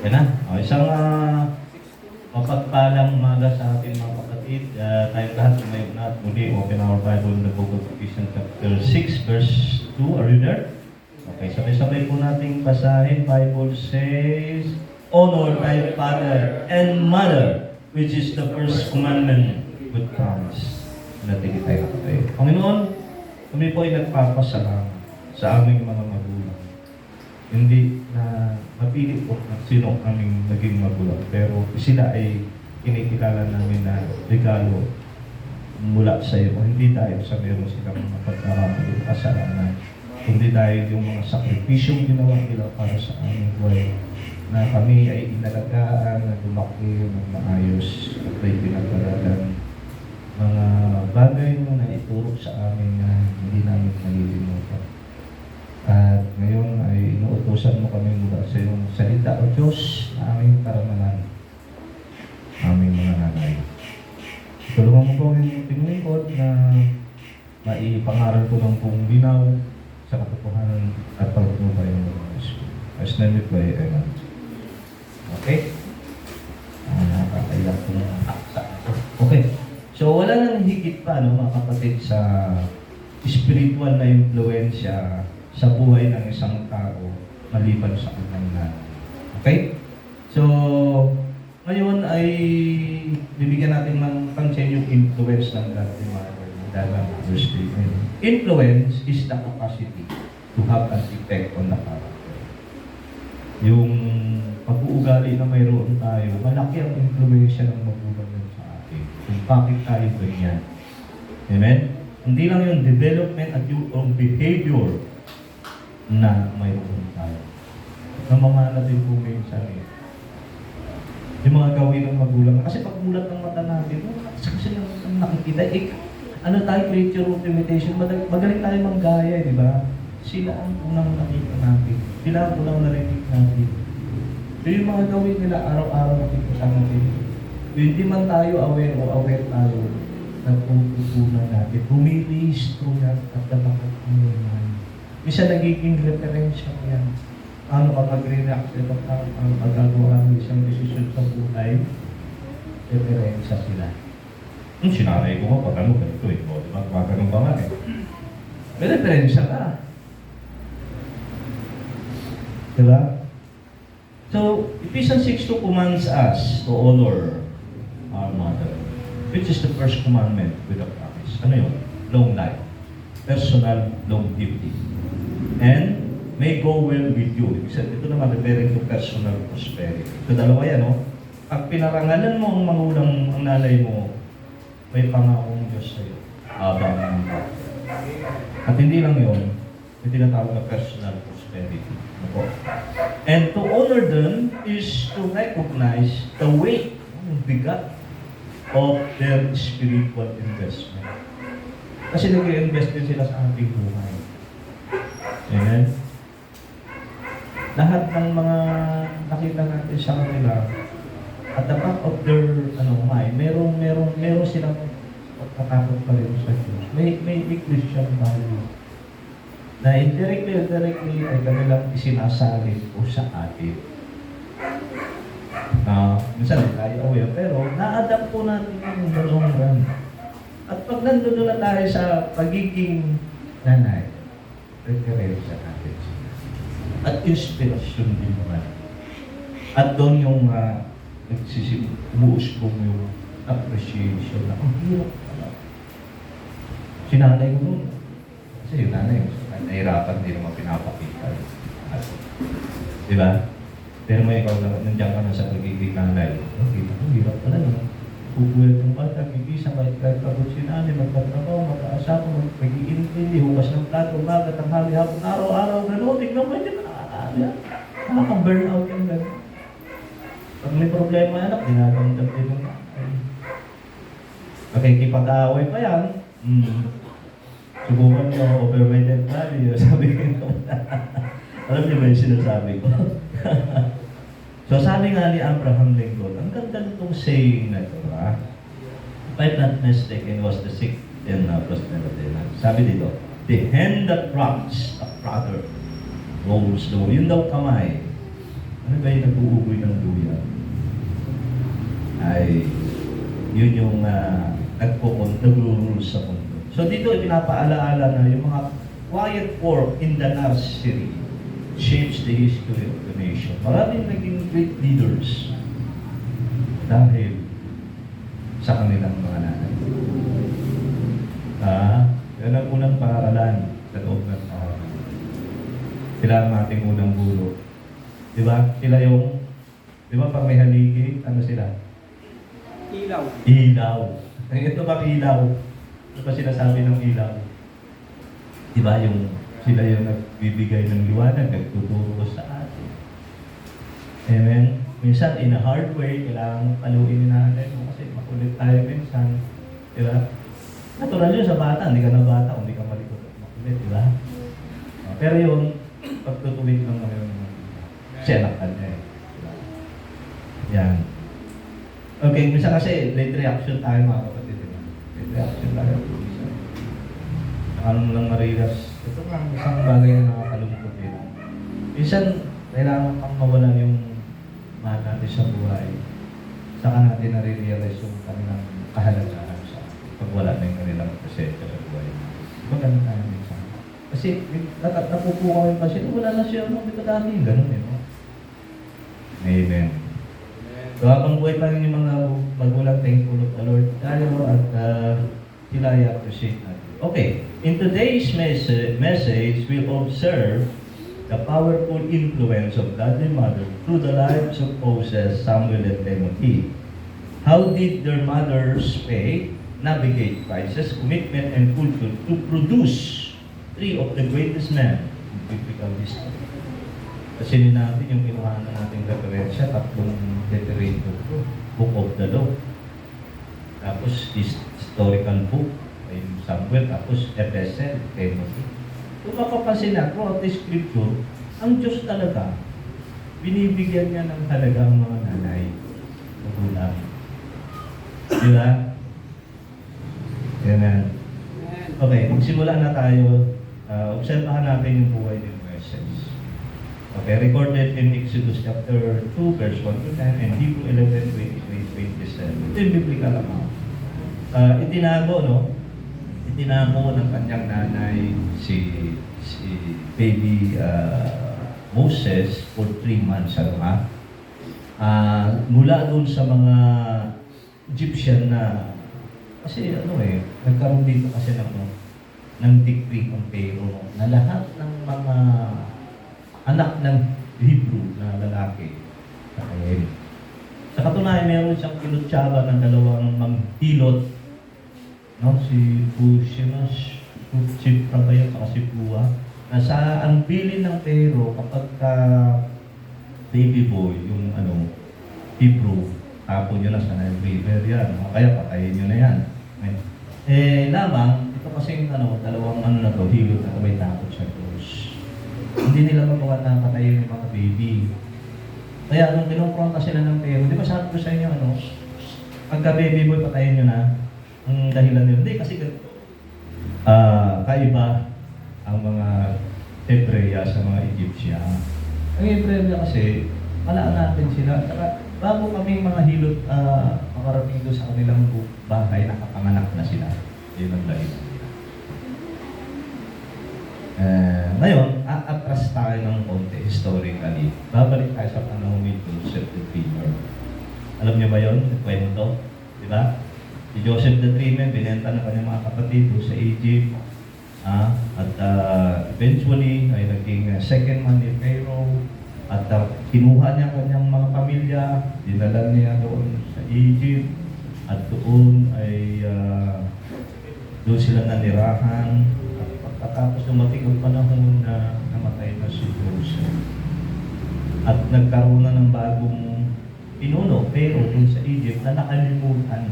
Yan na. O, isang mapagpalang umaga sa ating mga kapatid. Tayong lahat tumayo na at muli open our Bible in the book of Ephesians chapter 6 verse 2. Are you there? Okay, sabay-sabay po nating basahin. Bible says, honor thy father and mother, which is the first commandment with promise. Natigit tayo tayo. Panginoon, kami po ay nagpapasalamat sa aming mga magulang. Hindi na mapili po na sino aming naging magulang. Pero sila ay kinikilala namin na regalo mula sa iyo. Hindi dahil sa meron silang mga pagkakamali o kasalanan. Hindi dahil yung mga sakripisyong ginawa nila para sa aming buhay. Na kami ay inalagaan, na lumaki, ng maayos, at ay pinagpalagan. Mga bagay mo na ituro sa amin na hindi namin malilimutan. At ngayon ay inuutosan mo kami mula sa iyong salita o Diyos na aming karamanan, aming mga nanay. Tulungan mo po ang tinulingkod na maipangaral ko ng buong linaw sa katotohanan at pagtutubay ng mga Espiritu. As name we pray, amen. Okay? Nakakaiyak ko ng aksa. Okay. So wala nang higit pa, no, mga kapatid, sa spiritual na influensya sa buhay ng isang tao maliban sa kanyang nanay. Okay? So, ngayon ay bibigyan natin ng pansin yung influence ng Godly Mother. Dahil verse 3. Influence is the capacity to have an effect on the character. Yung pag-uugali na mayroon tayo, malaki ang influensya ng magulang yun sa atin. Kung bakit tayo ganyan. Amen? Hindi lang yung development at yung behavior na mayroon tayo. Namamana din po minsan eh. Yung mga gawin ng magulang. Kasi pag mulat ng mata natin, kasi lang nakikita. Ano tayo, creature of imitation, magaling tayo manggaya, di ba? Sila ang unang nakita natin. Sila ang unang narinig natin. So yung mga gawin nila, araw-araw nakikita natin. Hindi man tayo aware o aware tayo, nagpupunan natin. Bumilihistro yan at dapat ang isa nagiging referensya ko yan. Ano ka mag-react sa ang pagagawa ng isang desisyon sa buhay, referensya sila. Sinanay ko nga, pag ano, ganito eh. O, diba? Ganun ba nga eh. May referensya ka. Diba? So, Ephesians 6:2 commands us to honor our mother, which is the first commandment with a promise. Ano yun? Long life. Personal longevity. And may go well with you. Ito naman referring to personal prosperity. So dalawa yan, no? Pag pinarangalan mo ang magulang, ang nanay mo, may pangakong Diyos sa iyo. Habang ng tao. At hindi lang yun, may tinatawag na personal prosperity. Ako. And to honor them is to recognize the weight, yung bigat of their spiritual investment. Kasi nag-i-invest din sila sa ating buhay. Amen? Lahat ng mga nakita natin sa kanila, at the back of their mind, meron silang pagkatakot pa rin sa Diyos. May Christian value na indirectly ay kanilang isinasalin po sa atin. Minsan hindi tayo aware, pero na-adapt po natin yung long run. At pag nandun na tayo sa pagiging nanay, referensya natin sila. At inspirasyon din naman. At doon yung umuusbong yung appreciation na, ang hirap pala. Sinanay ko nun. Kasi yung nanay, nahirapan din naman pinapakita. Diba? Pero may ikaw na, nandiyan ka na sa pagiging nanay. Kita ko, hirap pala nun. Bubuhay itong bata, gigisa, kahit pagod si nanay, magtatrabaho, mag-aasawa, mag-iintindi, hukas ng plato, umaga, tanghali, hapon, araw-araw, gano'n, tignan mo, hindi ka nakakaalam. Nakaka-burnout yung gano'n. Pag may problema anak, dinadamdam din ng nanay. Makikipag-away pa yan. Subukan nyo, overweighted value, sabi ko. Alam niyo ba yung sinasabi ko? So sabi nga ni Abraham Lincoln, ang ganda nitong saying na ito, ha? If I'm not mistaken, was the 6th in verse 19. Sabi dito, the hand that rocks a brother rolls the world. Yun daw kamay Ano ba yung nag-uugoy ng luya? Ay, yun yung nag-rule sa mundo. So dito ipinapaalaala na yung mga quiet work in the nursery changed the history of the nation. Maraming naging great leaders dahil sa kanilang mga nanay. Yan ang unang paaralan sa loob ng paaralan. Sila ang ating unang guro. Diba? Sila yung, di ba pag may haligi, ano sila? Ilaw. Ilaw. Ito ba ilaw? Ito ba sinasabi ng ilaw? Diba yung sila yung nagbibigay ng liwanag, nagtuturo sa atin. Amen? Minsan, in a hard way, kailangan paluin natin kasi makulit tayo minsan. Diba? Natural yun sa bata, hindi ka na bata, hindi ka malikot at makulit, diba? Pero yun, pagtutuwid ng mga siya ka niya eh. Diba? Yan. Okay, minsan kasi late reaction tayo mga kapatid. Diba? Late reaction tayo. Ano mo lang marilas. Ito lang isang bagay na nakakalungkot din. Minsan, kailangan kang mawalan yung mahal natin sa buhay. Saka natin nare-realize yung kanilang kahalagahan sa pag wala na yung kanilang presensya sa buhay. Diba ganun tayo minsan? Kasi napupo kami kasi wala na siya nung dito dati. Ganun eh. No? Amen. So habang buhay pa rin yung mga magulang, thankful of the Lord tayo at sila i-appreciate natin. Okay, in today's message, we'll observe the powerful influence of Godly Mother through the lives of Moses, Samuel, and Timothy. How did their mother's faith navigate crisis, commitment, and culture to produce three of the greatest men in biblical history? Kasi natin yung kinuha na nating referensya, tatlong literature book of the law. Tapos historical book, ay Samuel, tapos Epistle, Timothy. Kung mapapansin na, throughout the scripture, ang Diyos talaga, binibigyan niya ng halaga ang mga nanay, magulang. Di ba? Yan. Okay, magsimula na tayo. Obserbahan natin yung buhay ng Moses. Okay, recorded in Exodus chapter 2, verse 1 to 10, and Hebrew 11, 23, 27. Ito yung biblical account. Itinamo ng kanyang nanay si baby Moses for 3 months. Mula doon sa mga Egyptian na, kasi nagkaroon dito kasi ng decree ng Pharaoh na lahat ng mga anak ng Hebrew na lalaki. Okay. Sa katunayan, meron siyang kinutsaba ng dalawang manghilot, no? Si Pushimas, Chipra ba yun, saka si Pua, na sa ang bilin ng Pharaoh kapag baby boy, yung Hebrew, tapon nyo na sa Nile River yan, o kaya patayin nyo na yan. Lamang, ito kasing dalawang hilot na may takot sa Diyos. Hindi nila magawa na patayin yung mga baby. Kaya nung kinumpronta sila ng Pharaoh, di ba sabi ko sa inyo, pagka baby boy, patayin nyo na, ang dahilan nila. Hindi, kasi kaiba ang mga Hebreya sa mga Egyptian. Ang Hebreya kasi, malaan natin sila. Saka, bago kami mga hilot makarating doon sa kanilang bahay, nakapanganak na sila. Yun ang dahil. Ngayon, atras tayo ng konti historically. Babalik tayo sa panahon ni Joseph the Dreamer. Alam niyo ba yun? Kwento? Di ba? Si Joseph the Dreamer, binenta ng kanyang mga kapatid sa Egypt. At eventually, ay naging second man ni Pharaoh. At kinuha niya kanyang mga pamilya, dinala niya doon sa Egypt. At doon ay doon sila nanirahan. Pagkatapos dumating ang panahon na namatay na si Joseph. At nagkaroon na ng bagong pinuno, pero dun sa Egypt na nakalimutan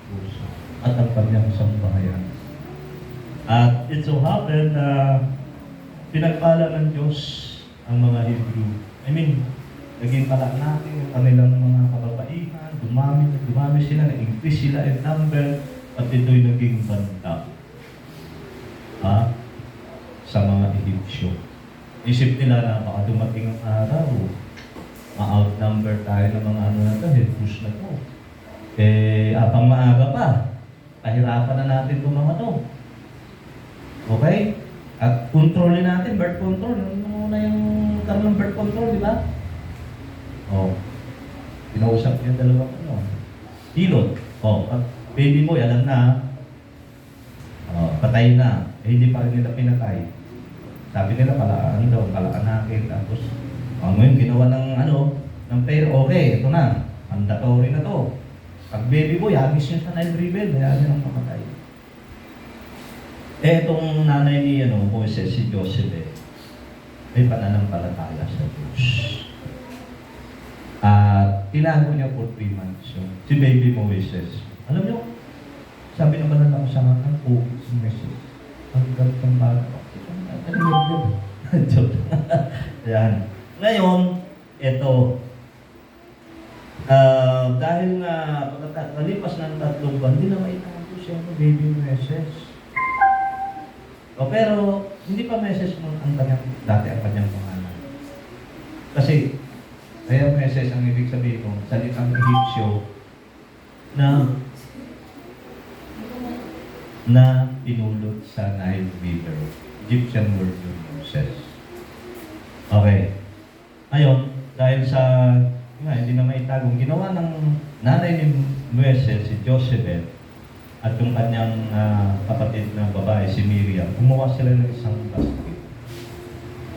Joseph at ang kanyang sambahayan. At it so happened na pinagpala ng Diyos ang mga Hebrew. Naging pala natin yung kanilang mga kababaihan, dumami sila, nag-increase sila in number, at ito'y naging banta. Sa mga Egyptyo. Isip nila na baka dumating ang araw, number tayo ng mga ano na to, head push na to. Eh, apang maaga pa, pahirapan na natin itong mga to. Okay? At kontrolin natin, birth control. Ano muna yung karoon ng birth control, di ba? Oh. Pinausap niyo yung dalawang ano. Hilot. Oh, pag baby boy, alam na. Oh, patay na. Eh, hindi pa rin nila pinatay. Sabi nila, palaan daw, palaanakin. Tapos, ngayon, ginawa ng ano, ng pair, okay, ito na. Mandatory na to. Pag baby boy, habis yun sa Nile River, kaya niya nang mamatay. Eh, itong nanay ni Moises, si Joseph, may pananampalataya sa Diyos. At tinago niya for 3 months si baby Moises. Alam niyo, sabi ng banal na kasama ng si Moses. Ang gantong bata. Joke. Ayan. Ngayon, ito. Dahil nga, pagkalipas ng 3 buwan, hindi na maitago siya ng baby Moses. Pero, hindi pa Moses nung ang kanyang, dati ang kanyang pangalan. Kasi, kaya Moses ang ibig sabihin mo, salitang Egyptio na pinulot sa Nile River. Egyptian word yung Moses. Okay. Ngayon, dahil sa hindi na maitagong, ginawa ng nanay ni Moses, si Jochebed, at yung kanyang kapatid na babae, si Miriam, gumawa sila ng isang basket.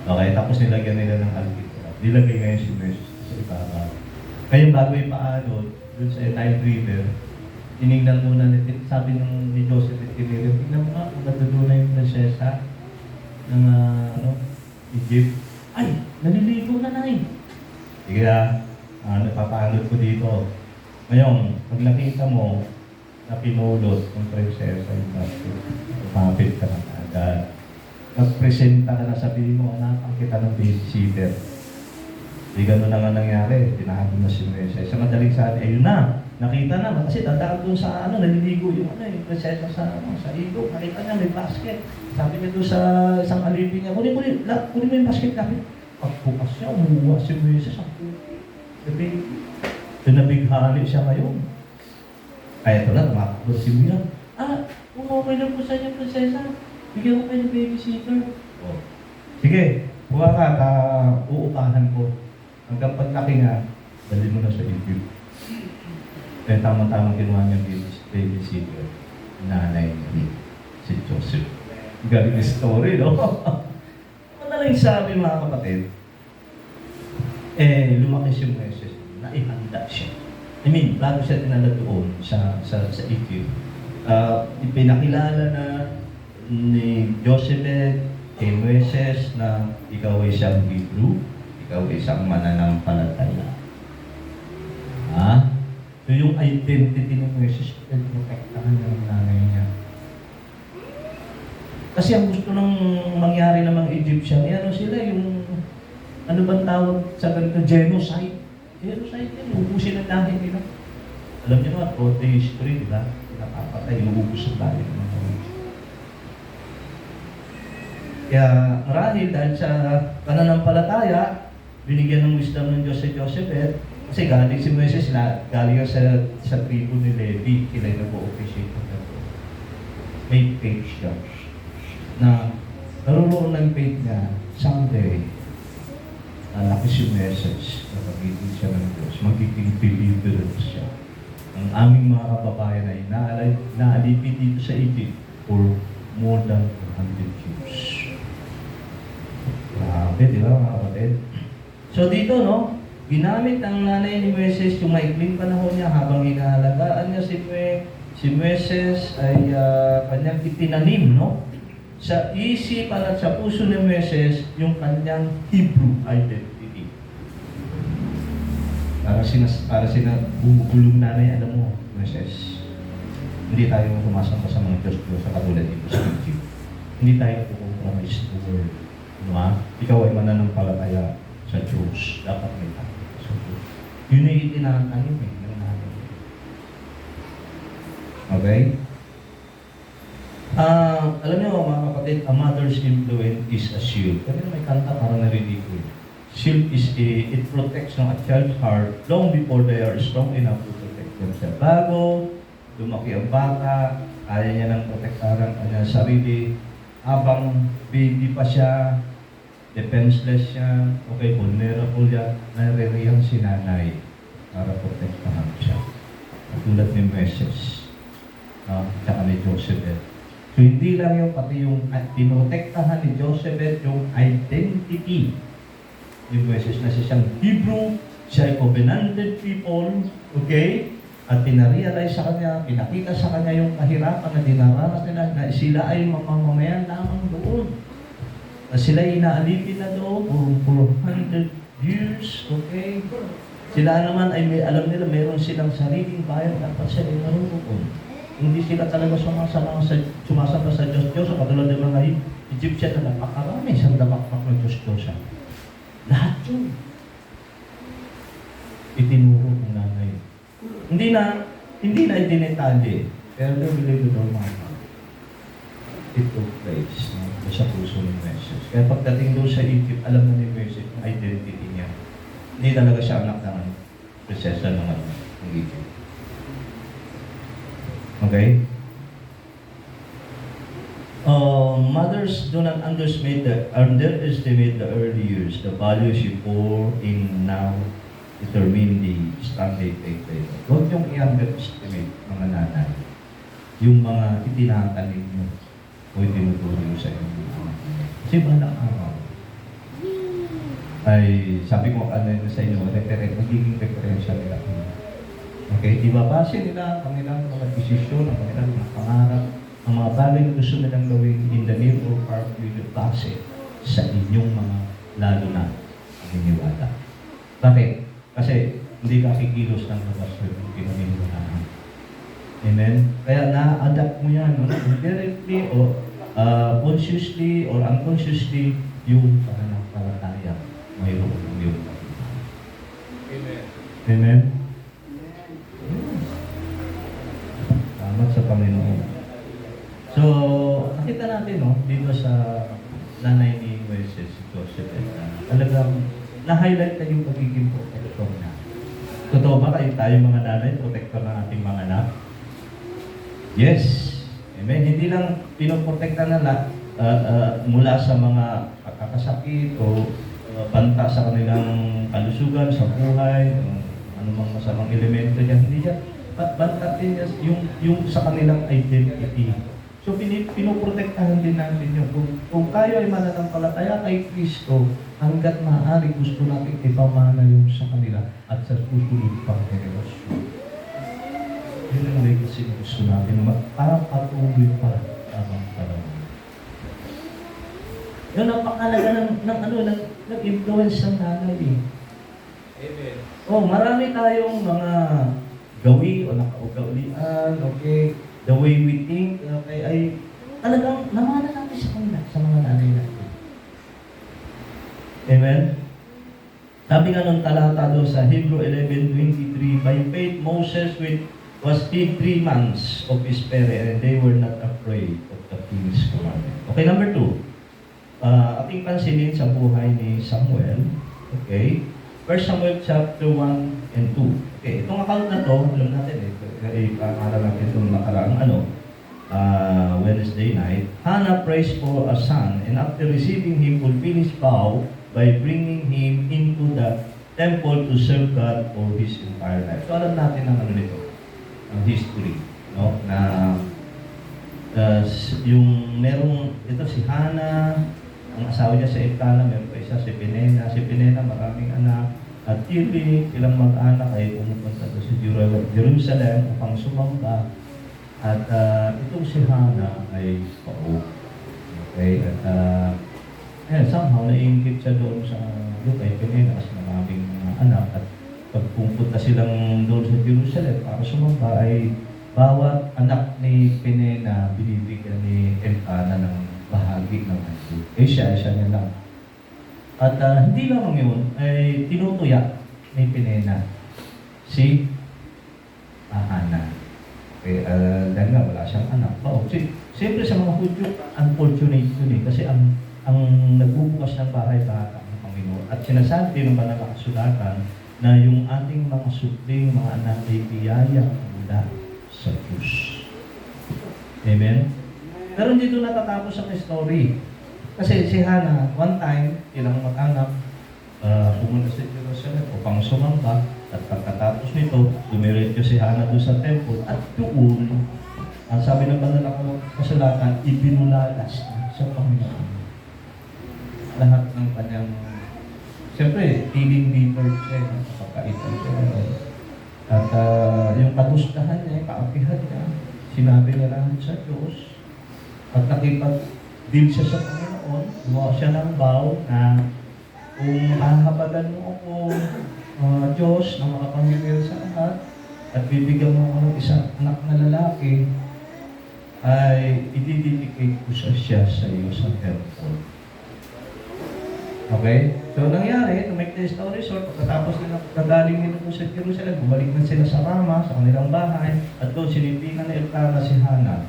Okay, tapos nilagyan nila ng alkitra. Nilagay ngayon si Moses sa ibabaw. Kaya bago ipaano, dun sa Nile River, tinignan muna sabi ni Joseph at Miriam, tingnan mo nga kung natutunan na yung prinsesa ng Egypt. Ay, naliligo na na eh. Sige napapalot ko dito. Ngayon, pag nakita mo na pinulot ng prinsesa yung basket, lumapit ka na agad. Nagpresenta ka na, sabihin mo, hanapan kita ng babysitter. Di gano'n na nga nangyari, tinago na si Moses. Sa madaling sabi, ayun na, nakita na, kasi dadaan doon sa naliligo yung yung prinsesa sa ilog. Nakita niya, may basket. Sabi niya doon sa isang alipin niya, kunin mo yung basket namin. Pagbukas siya, umuha si Moses ang puti. Sabi, nabighani siya ngayon. Kaya ito na, tumakbo si Miriam. Kung okay lang po sa inyo, prinsesa, bigyan ko kayo ng babysitter. Oh. Sige, buha ka, uupahan ko. Hanggang paglaki nga, dali mo na sa Egypt. Kaya tama-tama ginawa niya babysitter. Nanay niya, si Joseph. Galing story, no? Madaling sabi mga kapatid, lumaki si Moses, naihanda siya. I mean, bago siya tinala doon sa Egypt, ipinakilala na ni Joseph kay Moses na ikaw ay isang Hebrew, ikaw ay isang mananampalataya. So yung identity ng Moses, protektahan niya ng nanay niya. Kasi ang gusto ng mangyari ng mga Egyptian, sila yung, ano bang tawag sa ganito, genocide. Genocide yan, ubusin ang lahi nila. Alam niyo naman, throughout the history, di ba? Napapatay, ubus ang lahi ng mga Kaya marahil dahil sa pananampalataya, binigyan ng wisdom ng Diyos si Joseph, kasi galing si Moses, galing sa tribo ni Levi, sila yung nag-o-officiate ng ito. May faith siya. Na naroon ng faith niya, someday, laki si Moses, na magiging siya ng Diyos, magiging believer siya. Ang aming mga kababayan ay naalipid dito sa Egypt for more than 100 years. Grabe, di ba mga kapatid? So dito, ginamit ang nanay ni Moses yung maikling panahon niya habang inaalagaan niya si Moses ay kanyang itinanim, sa isipan at sa puso ni Moses yung kanyang Hebrew identity. Para bumubulong nanay, alam mo, Moses, hindi tayo sumasamba sa mga Diyos sa katulad dito sa Egypt. Hindi tayo compromise the word. Ikaw ay mananampalataya sa Diyos. Dapat may tayo sa Diyos. Yun ay itinatanim ng nanay. Okay? Alam niyo mga kapatid, a mother's influence is assured. Kasi may kanta parang narinig ko. shield it protects a child's heart long before they are strong enough to protect themselves. Bago lumaki ang bata, kaya niya nang protektaran ang kanyang sarili. Habang baby pa siya, defenseless siya, okay, vulnerable yan, naririyan si nanay para protektahan siya. Katulad ni Moses, tsaka ni Joseph. So hindi lang yung pati yung pinotektahan ni Joseph yung identity ni Moses na siyang Hebrew, siya ay covenanted people, okay? At pinarealize sa kanya, pinakita sa kanya yung kahirapan na dinaranas nila, na sila ay mamamayan lamang doon. Na sila ay inaalipin na doon for 400 years, okay? Sila naman ay alam nila, meron silang sariling bayan, dapat sila ay naroon. Hindi sila talaga sumasama sa Diyos-Diyos, katulad ng mga Egyptian na napakarami sa damakmak ng Diyos-Diyos. Lahat yun. Itinuro ng nanay. Hindi na idinetalye. Pero they believe it or not. It took place sa puso ni Moses. Kaya pagdating doon sa Egypt, alam na ni Moses ang identity niya. Hindi talaga siya anak ng prinsesa ng Egypt. Okay? Mothers do not underestimate the early years. The values you pour in now determine the standard they play. Huwag yung i-underestimate mga nanay. Yung mga itinatanim nyo o itinuturo sa inyo. Kasi balang araw ay sabi ko sa inyo, magiging referensya nila. Okay? Ibabase nila ang kanilang mga desisyon, ang kanilang mga pangarap, ang mga bagay na gusto nilang gawin in the name of our future base sa inyong mga lalo na paniniwala. Bakit? Kasi hindi ka kikilos ng labas yung pinaniniwalaan. Amen? Kaya na-adapt mo yan, indirectly o consciously or unconsciously yung pananampalataya mayroon ng iyong kapitbahay. Amen. Amen? Salamat sa Panginoon. So, nakita natin, dito sa nanay ni Moses, si Joseph, talagang na-highlight na yung pagiging protector na. Totoo ba kayo tayo mga nanay, protector ng ating mga anak? Yes. Amen. Hindi lang pinoprotekta na mula sa mga kakasakit o banta sa kanilang kalusugan, sa buhay, anumang masamang elemento niya. Hindi niya. Banta din niya yung sa kanilang identity. So, pinoprotektahan din natin yun. Kung tayo ay mananampalataya kay Kristo, hanggat maaari gusto natin ipamana yung sa kanila at sa susunod pang henerasyon. Yun ang legacy na gusto natin. Parang patuloy pa habang panahon. Yun, napakalaga ng influence ng nanay eh. Amen. Marami tayong mga gawi o nakaugalian, okay? The way we think, okay, ay talagang namana natin sa kanila, sa mga nanay natin. Amen? Sabi nga nung talata doon sa Hebrew 11:23, by faith Moses was hid 3 months of his parents, and they were not afraid of the king's commandment. Okay, number 2. Ating pansinin sa buhay ni Samuel. Okay? 1 Samuel chapter 1 and 2. Okay, itong account na to, alam natin para natin itong nakaraang Wednesday night. Hannah prays for a son, and after receiving him, fulfill his vow by bringing him into the temple to serve God for his entire life. So alam natin ang nito, ang history, no? Na yung merong, ito si Hannah, ang asawa niya sa Elkanah, meron pa isa si Penina. Si Penina, maraming anak. At Tili, ilang mag-anak ay pumupunta doon sa Jerusalem upang sumamba. At itong si Hannah ay pauwi. Okay? At somehow, naiingit siya doon sa kay Penina kasi maraming mga anak. At pag pumunta silang doon sa Jerusalem para sumamba ay bawat anak ni Penina binibigyan ni Elkanah ng bahagi ng ito. Siya niya lang. At hindi lang yun, ay tinutuya ni Penina si Hannah. Okay, dahil nga wala siyang anak. Siyempre sa mga Hudyo, unfortunate yun kasi ang nagbubukas ng bahay bata ang Panginoon. At sinasabi ng banal na kasulatan na yung ating mga supling, mga anak ay biyaya mula sa Diyos. Amen? Pero hindi doon natatapos ang story. Kasi si Hannah, one time, ilang mag-anak, pumunta sa Jerusalem upang sumamba. At pagkatapos nito, dumiretso si Hannah doon sa temple. At doon, ang sabi ng banal na kasulatan, ibinulalas sa Panginoon lahat ng kanyang, siyempre, feeling bitter siya, napakaitan siya. At yung kadustahan niya, yung kaapihan niya, sinabi niya lang sa Diyos. At nakipag-deal siya sa Panginoon, gumawa siya ng vow na kung hahabagan mo ako, Diyos, na makapamigil sa lahat, at bibigyan mo ako ng isang anak na lalaki, ay ididedicate ko siya sa iyo sa temple. Okay? So, nangyari, to make the story short, pagkatapos nila kagaling nila sa Jerusalem, bumalik na sila sa Rama, sa kanilang bahay, at doon sinipingan na Elkanah si Hannah,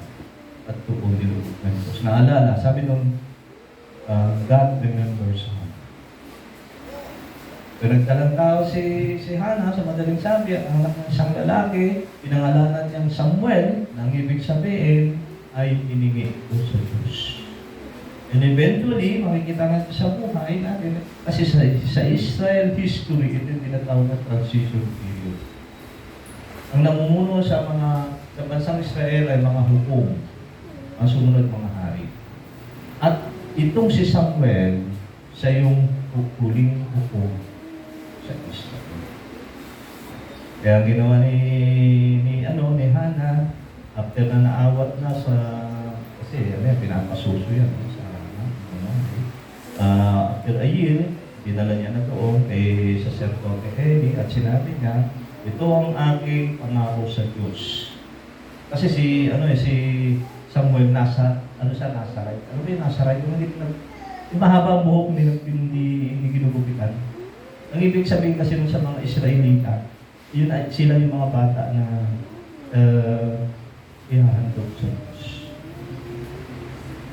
at doon nilugod ng Diyos. Naalala, sabi nung, God remembers Hannah. Pero nagtalang tao si Hannah, sa madaling sabi, ang anak ng isang lalaki, pinangalanan niyang Samuel, na ang ibig sabihin ay iningi ko sa Diyos. And eventually, makikita natin sa buhay natin, kasi sa Israel history, ito yung tinatawag na transition period. Ang namumuno sa bansang Israel ay mga hukom, ang sumunod mga hari. At itong si Samuel, siya yung huling hukom sa Israel. Kaya ang ginawa ni Hannah, after na naawat na kasi pinapasuso yan, after a year, dinala niya na doon kay Sacerdote Eli at sinabi niya, ito ang aking pangako sa Diyos. Kasi si Samuel sa Nazarite. Ano ba yung Nazarite? Yung mahaba ang buhok, hindi ginugupitan. Ang ibig sabihin kasi sa mga Israelita, sila yung mga bata na ihahandog sa Diyos.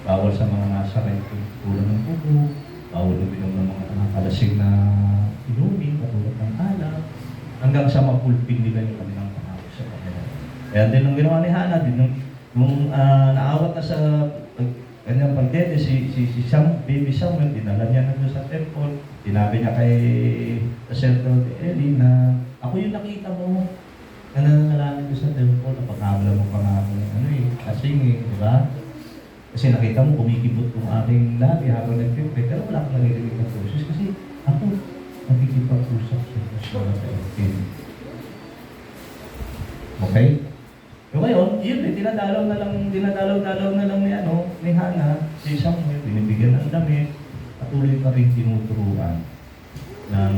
Bawal sa mga Nazarite yung kulang ng buko, bawal uminom ng mga nakakalasing na inumin, katulad ng alak, hanggang sa mapulpin nila yung kanilang pangako sa Panginoon. Kaya din ang ginawa ni Hannah, nung naawat na sa kanyang pagdede, baby Samuel, dinala niya na doon sa temple, sinabi niya kay Sacerdote Eli na, ako yung nakita mo, na nananalangin ko sa temple, napagkabala mo pa nga ako, kasing, di ba? Kasi nakita mo, kumikibot yung aking labi habang nag-pipre, pero wala akong nalilinig na process kasi ako, nakikipag-usap sa Diyos. Okay? So ngayon, yun dinadalaw na lang ni Hannah, si Samuel, binibigyan ng damit, patuloy pa rin tinuturuan ng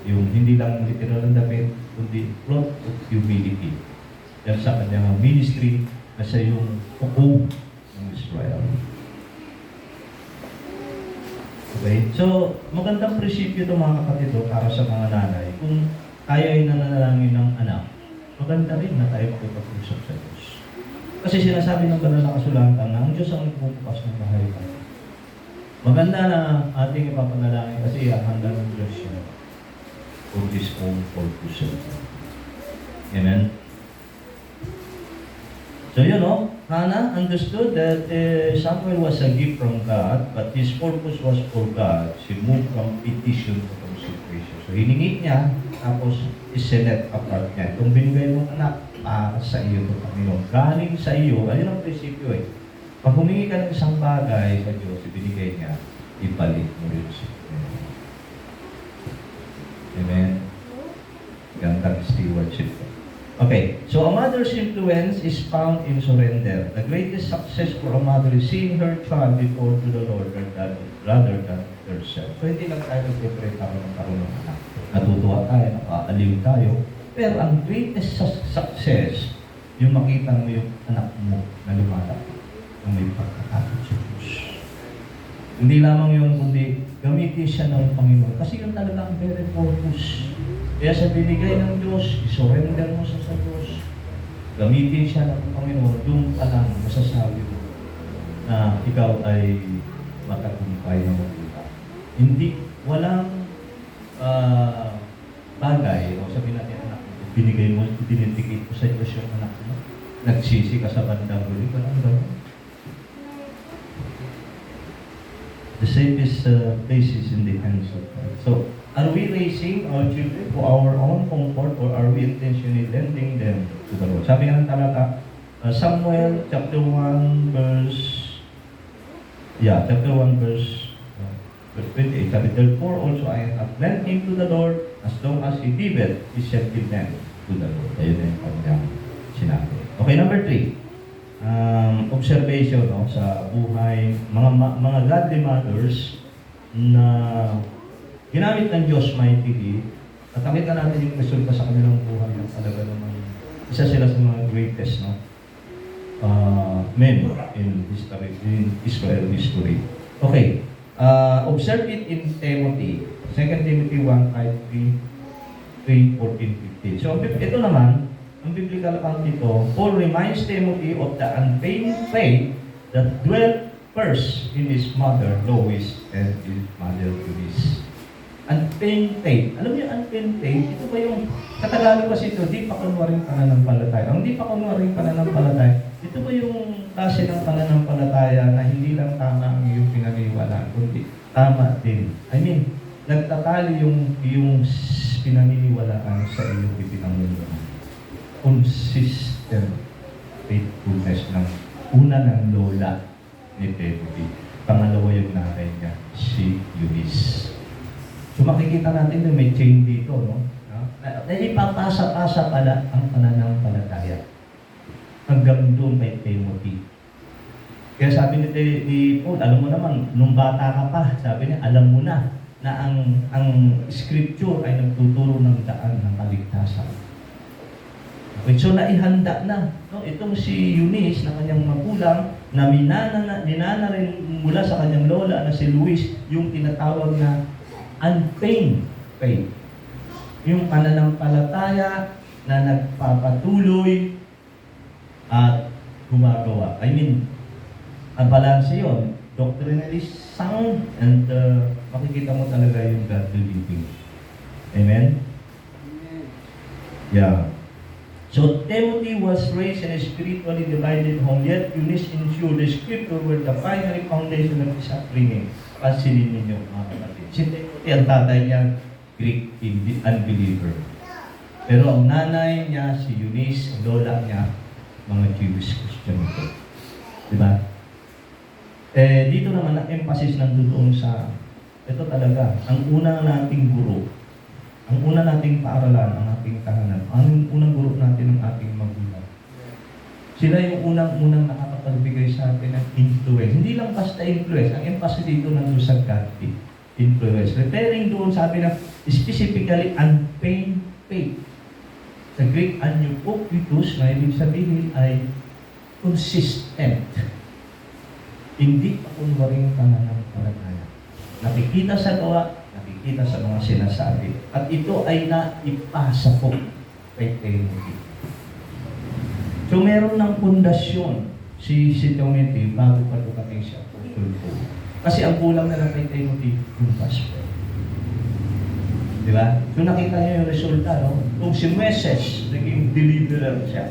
yung hindi lang literal ng damit, kundi plot of humility. Yan sa kanyang ministry na siya yung hukom Israel. Okay? So, magandang prinsipyo ito mga kapatid para sa mga nanay. Kung tayo ay nananalangin ng anak, maganda rin na tayo makipag-usap sa Diyos. Kasi sinasabi ng banal na kasulatan na ang Diyos ang nagbubukas ng kaharian. Maganda na ating ipapanalangin kasi handa ng Diyos siya for His own purpose. Amen? So Hannah understood that Samuel was a gift from God, but his purpose was for God. She moved from petition to consecration. So hiningi niya, tapos isinet apart niya. Kung binigay mong anak, para sa iyo ito, Panginoon. Galing sa iyo, ayun ang prinsipyo Pag humingi ka ng isang bagay sa Diyos, ibinigay niya, ibalik mo rin sa Panginoon. Amen? Gandang stewardship. Okay, so a mother's influence is found in surrender. The greatest success for a mother is seeing her child before to the Lord rather than herself. So hindi lang tayo nag-pray tayo ng karoon ng anak. Natutuwa tayo, nakaaliw tayo. Pero ang greatest success, yung makita mo yung anak mo na lumalaki na may pagkakatid sa Diyos. Hindi lamang yung kundi gamitin siya ng Panginoon. Kasi yun talaga ang very purpose. Kaya sa binigay ng Diyos, isurrender mo sa Diyos. Gamitin siya ng Panginoon, yung pa lang masasabi mo na ikaw ay matagumpay na magbuka. Hindi walang bagay, o sabihin natin anak mo, binigay mo, dinidikit mo sa Diyos yung anak mo, nagsisi ka sa bandang huli, walang gano'n. The safest place is in the hands of God. So, are we raising our children for our own comfort or are we intentionally lending them to the Lord? Sabi nga ng talata, Samuel chapter 1 verse 28. Sabi, therefore also I have lent him to the Lord as long as he liveth, he shall give them to the Lord. Ayun na yung kanyang sinabi. Okay, number 3. Observation sa buhay, mga godly mothers na ginamit ng Diyos mightily, at nakita natin yung resulta sa kanilang buhay ng talaga naman. Isa sila sa mga greatest men in history, in Israel history. Okay. Observe it in Timothy. 2 Timothy 1, 5, 3, 14, 15. So, ito naman, ang biblical account dito, Paul reminds Timothy of the unfeigned faith that dwelt first in his mother Lois and his mother Eunice. Unfeigned faith. Alam niyo, unfeigned faith, ito ba yung, sa Tagalog kasi ito, di pa kunwaring pananampalataya. Ang di pa kunwaring pananampalataya, ito ba yung klase ng pananampalataya na hindi lang tama ang iyong pinaniniwalaan, kundi tama din. I mean, nagtatali yung pinaniniwalaan sa iyong ipinangunahan. Consistent faithfulness ng una ng lola ni Timothy. Pangalawa yung nanay niya, si Eunice. So makikita natin na may chain dito, no? Na ipapasa-pasa pala ang pananampalataya hanggang doon kay Timothy. Kaya sabi ni Paul, alam mo naman, nung bata ka pa, sabi niya, alam mo na ang scripture ay nagtuturo ng daan ng kaligtasan. Okay, so naihanda na. No? Itong si Eunice na kanyang magulang, na ninana rin mula sa kanyang lola na si Luis, yung tinatawag na unfeigned faith. Yung pananampalataya na nagpapatuloy at gumagawa. I mean, ang balance yun, doctrinally sound and makikita mo talaga yung godly living. Amen? Amen. Yeah. So Timothy was raised in a spiritually divided home, yet Eunice ensured the scripture were the primary foundation of his upbringing. Pansinin ninyo mga kapatid. Si Timothy, ang tatay niya, Greek unbeliever. Pero ang nanay niya, si Eunice, ang lola niya, mga Jewish Christian ito. Diba? Dito naman ang emphasis nandoon sa, ito talaga, ang unang nating guro, ang una nating paaralan, ang ating tahanan, ang unang guro natin ng ating magulang. Sila yung unang nakakapagbigay sa atin ng influence. Hindi lang basta influence, ang emphasis dito nandun sa godly influence. Referring doon, sabi na specifically unfeigned faith. Sa Greek, aneupokitos, na ibig sabihin ay consistent. Hindi pa kunwaring pananampalataya. Nakikita sa gawa, nakikita sa mga sinasabi. At ito ay naipasa po kay Timothy. So meron ng pundasyon si Timothy bago pa dumating si Apostle Paul. Kasi ang kulang na lang kay Timothy, yung pastor. Di ba? So nakita niyo yung resulta, no? Kung si Moses, naging deliverer siya.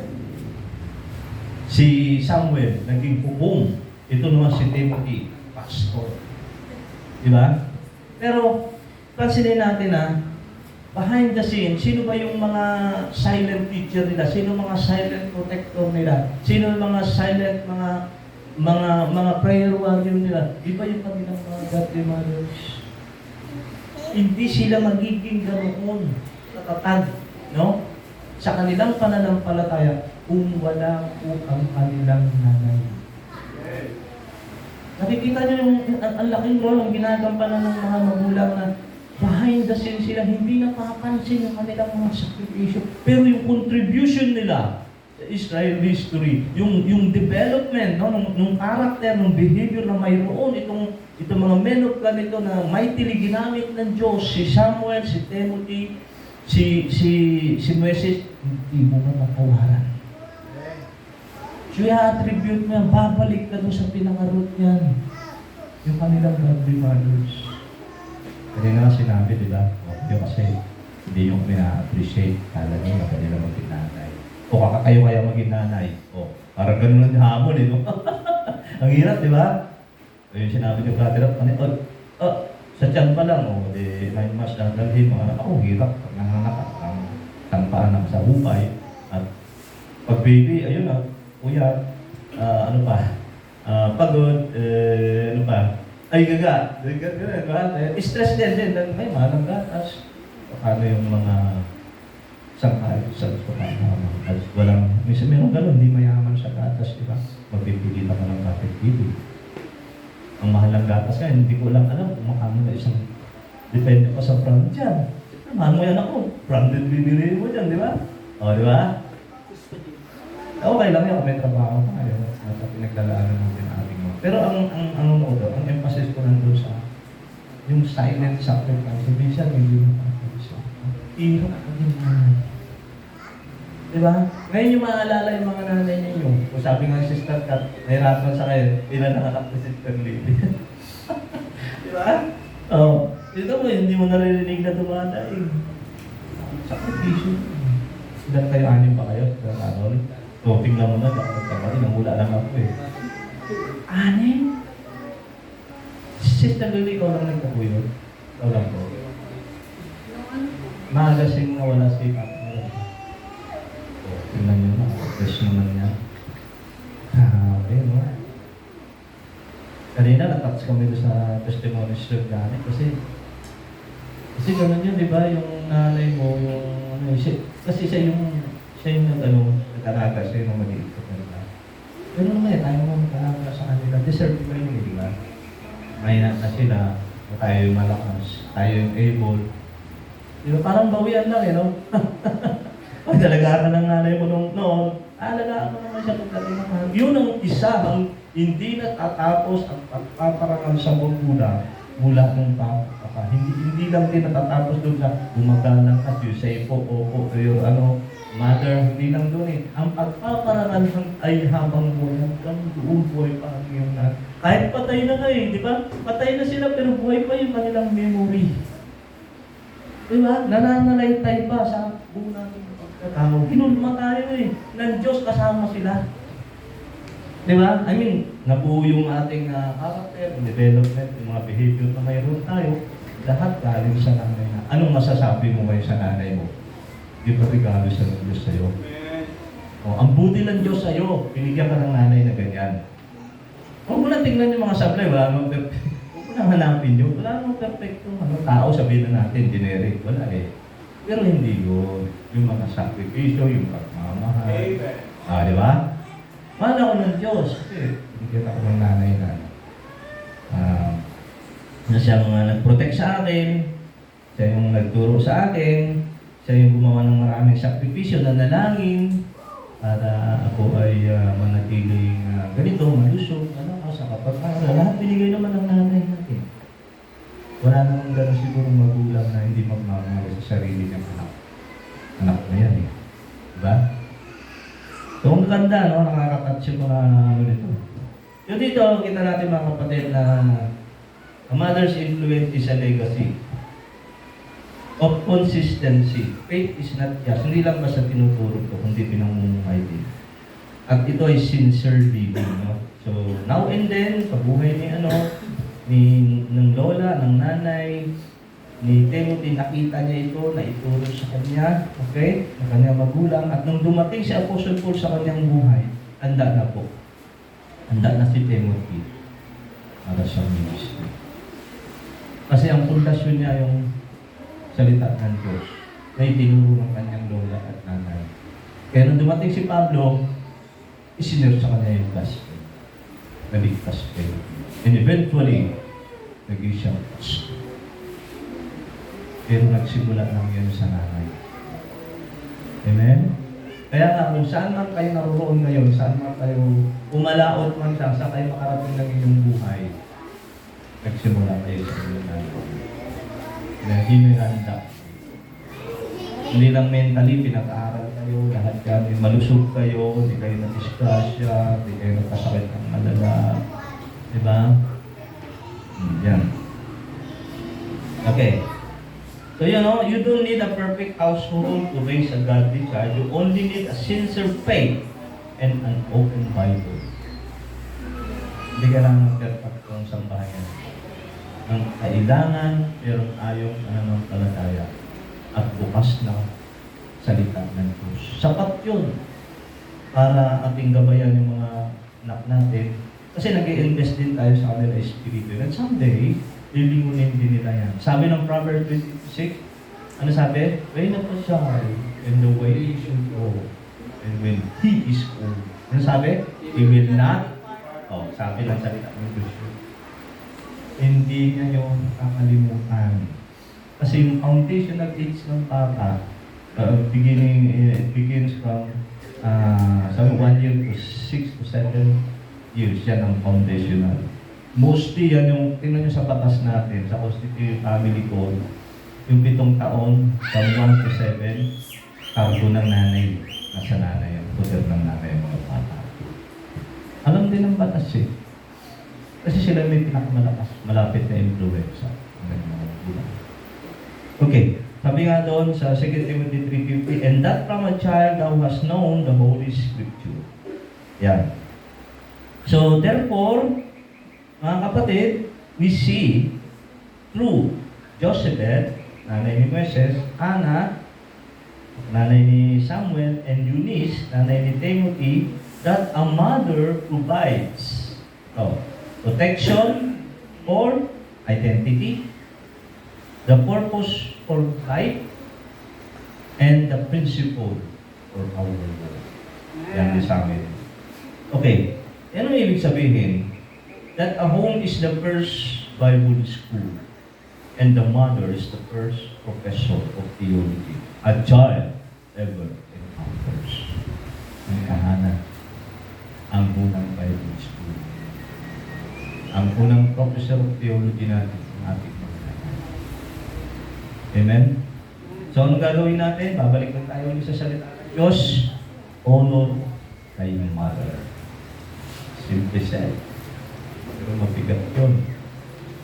Si Samuel, naging hukom. Ito naman si Timothy, pastor. Di ba? Pero, pansinin natin behind the scene, sino ba yung mga silent teacher nila? Sino mga silent protector nila? Sino yung mga silent, mga prayer warrior nila? Iba yung kanilang mga godly mothers. Hindi sila magiging ganoon katatag, no? Sa kanilang pananampalataya, kung wala po ang kanilang nanay. Nakikita niyo yung ang laking role ang ginagampanan ng mga magulang na behind the scenes sila, hindi napapansin yung kanilang mga sakripisyo. Pero yung contribution nila sa Israel history, yung development, no, nung character, nung behavior na mayroon, itong mga men of God ito na mightily ginamit ng Diyos, si Samuel, si Timothy, si Moses, hindi mo na makawaran. So, i-attribute mo yan, babalik ka doon sa pinaka-root niyan. Yung kanilang godly mothers. Kanina nga sinabi, di ba? Okay, kasi hindi yung pina-appreciate. Kala nyo na kanila maging nanay. O kayo kaya maging nanay. O, parang ganun ang hamon, eh, no? Ang hirap, di ba? O yung sinabi ni Brother Rob, sa tiyan pa lang, di 9 months na dalhin, mga anak ako, hirap. Pag nanganak ang tangpaan ng sa upay. At pag baby, ayun na, kuya, ano pa, pagod, ano pa, ay gaga, stress din, may malang gatas. Paano yung mga sangkay sa pagkakama? At walang, minsan meron ganun, hindi mayaman sa gatas, di ba? Magpipilitan ka ng kapit dito. Ang mahal ng gatas nga, hindi ko lang alam kung makano na isang depende pa sa brand dyan. Mahal mo yan ako, branded bibili mo dyan, di ba? O, di ba? Okay lang yun, may trabaho tayo. Nasa pinaglalaanan natin ang ating mga. Pero ang emphasis ko nandun sa yung silent sacrifice. Minsan, hindi mo pa-appreciate. Hirap ka din nanay. Diba? Ngayon yung maalala yung mga nanay ninyo. Kung sabi nga si Sister Kat, nahirapan sa kayo, ilan ang anak ni Sister Lily. Diba? Oo. Dito mo, hindi mo naririnig na dumadaing. Sakripisyo. Ilan kayo, 6 pa kayo? Ilan araw? So, tingnan mo na, kapatid, namula lang ako eh. 6? Sister Lily, ikaw lang nagkakuyod. Ikaw lang po. Magasing na wala si Papa. Tingnan nyo na, fresh naman niya. Grabe, no? Kanina, natouch kami doon sa testimony stream gani kasi ganun yun, di ba? Yung nanay mo, yung kasi siya yung nag-alaga, siya yung maliit ko kanila. Pero naman, tayo mo mag-alaga sa kanila. Deserve ko yun, di ba? Mahina na sila, tayo yung malakas, tayo yung able. Di ba? Parang bawian lang, eh, no? Pag talaga ng nanay mo noon, alagaan mo naman siya pagdating ng mahal. Yun ang isa, ang hindi natatapos ang pagpaparangal sa mula ng papa ka. Hindi lang din natatapos doon sa gumagalang ka, you say po, opo, your mother, hindi lang doon eh. Ang pagpaparangal ay habang buhay, hanggang doon buhay pa ang iyong nanay. Kahit patay na kayo, di ba? Patay na sila pero buhay pa yung kanilang memory. Di ba? Nananalaytay pa sa buong natin pagkatao. Hinulma tayo eh. Ng Diyos kasama sila. Di ba? I mean, nabuo yung ating character, development, yung mga behavior na mayroon tayo. Lahat galing sa nanay na. Anong masasabi mo ngayon sa nanay mo? Di ba regalo sa Diyos sa'yo? O, ang buti ng Diyos sa'yo, pinigyan ka ng nanay na ganyan. Huwag mo na tingnan yung mga sablay, wala namang perfect. Huwag mo na hanapin yun. Wala namang perfecto. Tao sabihin na natin, generic. Wala eh. Pero hindi yun. Yung mga sakripisyo, yung pagmamahal. Amen. Di ba? Mahal ako ng Diyos. Kasi bigyan ako ng nanay na siyang nag-protect sa akin, siya yung nagturo sa akin, siya yung gumawa ng maraming sakripisyo na nanalangin para ako ay manatiling ganito, malusog, sa kapag-aral. Lahat binigay naman ng nanay natin. Wala namang gano'n siguro magulang na hindi magmamahal sa sarili niyang anak. Anak na yan eh. Diba? So, ang ganda, no? Nakakatouch yung mga nito. Yung dito, kita natin mga kapatid na a mother's influence is a legacy of consistency. Faith is not just, hindi lang basta tinuturo ko, kundi pinamumuhay din. At ito ay sincere living, no? So, now and then, pabuhay ng lola, ng nanay, ni Timothy, nakita niya ito, naituro sa kanya, okay? Sa kanyang magulang. At nung dumating si Apostle Paul sa kanyang buhay, handa na po. Handa na si Timothy para sa ministry. Kasi ang pundasyon niya yung salita ng Diyos na itinuro ng kanyang lola at nanay. Kaya nung dumating si Pablo, isinero sa kanya yung gospel. Naligtas kayo. And eventually, naging siya pastor. Pero nagsimula lang yan sa nanay. Amen? Kaya nga, kung saan man kayo naroon ngayon, saan man kayo umalaot man siya, saan kayo makarating ng inyong buhay, nagsimula kayo sa inyong nanay. Kaya hinihanda. Hindi lang mentally, pinag-aaral kayo, lahat kami, malusog kayo, hindi kayo na-disgrasya, hindi kayo nagkasakit ng malala. Diba? Yan. Okay. So you know, you don't need a perfect household to raise a godly child. You only need a sincere faith and an open Bible. Hindi ka lang ng perfect kung sambahayan. Ang kailangan, pero ayong pananampalataya at bukas na salita ng Diyos. Sapat yun para ating gabayan yung mga anak natin. Kasi nag-i-invest din tayo sa kanila espiritu. And someday, lilingunin din nila yan. Sabi ng Proverbs 26, ano sabi? Train up a child in the way he should go. And when he is old. Ano sabi? He will not. Sabi ng salita ng Diyos. Hindi niya yung kakalimutan. Kasi yung foundational age ng bata, it begins from 1 year to 6 to 7 years. Yan ang foundational. Mostly yan yung, tingnan nyo sa batas natin, sa Constitutive Family Code, yung 7 taon, from 1 to 7, cargo ng nanay. Nasa nanay ang poder ng nanay ang mga bata. Alam din ng batas eh. Kasi sila may pinakamalakas, malapit na influensya. Okay, sabi nga doon sa 2 Timothy 3:50, and that from a child thou hast known the Holy Scripture. Yan. So therefore, mga kapatid, we see through Jochebed, nanay ni Moises, Anna, nanay ni Samuel, and Eunice, nanay ni Timothy, that a mother provides protection for identity, the purpose for life, and the principle for our life. Yan din sa amin. Okay, ano ibig sabihin? That a home is the first Bible school, and the mother is the first professor of theology. A child ever encounters. Ang tahanan, ang unang Bible school. Ang unang professor of theology natin, ang ating mga anak. Amen? So, anong gagawin natin? Babalik lang tayo ulit sa salita ng Diyos. Honor kay mother. Simple said. Pero mabigat yun.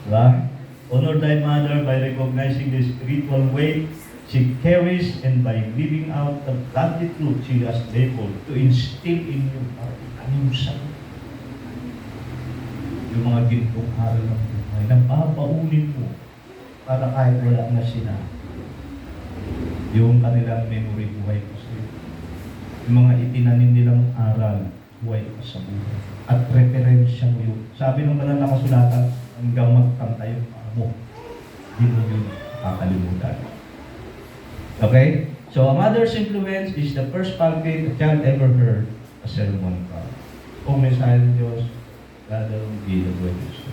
Diba? Honor thy mother by recognizing the spiritual weight she carries and by living out the godly truth she has able to instill in you. Anong sa'yo? Yung mga gintong aral ng buhay na papaunin mo para kahit wala na sila. Yung kanilang memory buhay ko sa'yo. Yung mga itinanim nilang aral buhay ko sa buhay. At referensya mo yun. Sabi ng banal na kasulatan, hanggang magkanta yung mo. Hindi mo yun kakalimutan. Okay? So, a mother's influence is the first pulpit a child ever heard a sermon from. Kung mensahe ng Diyos, God will be the greatest.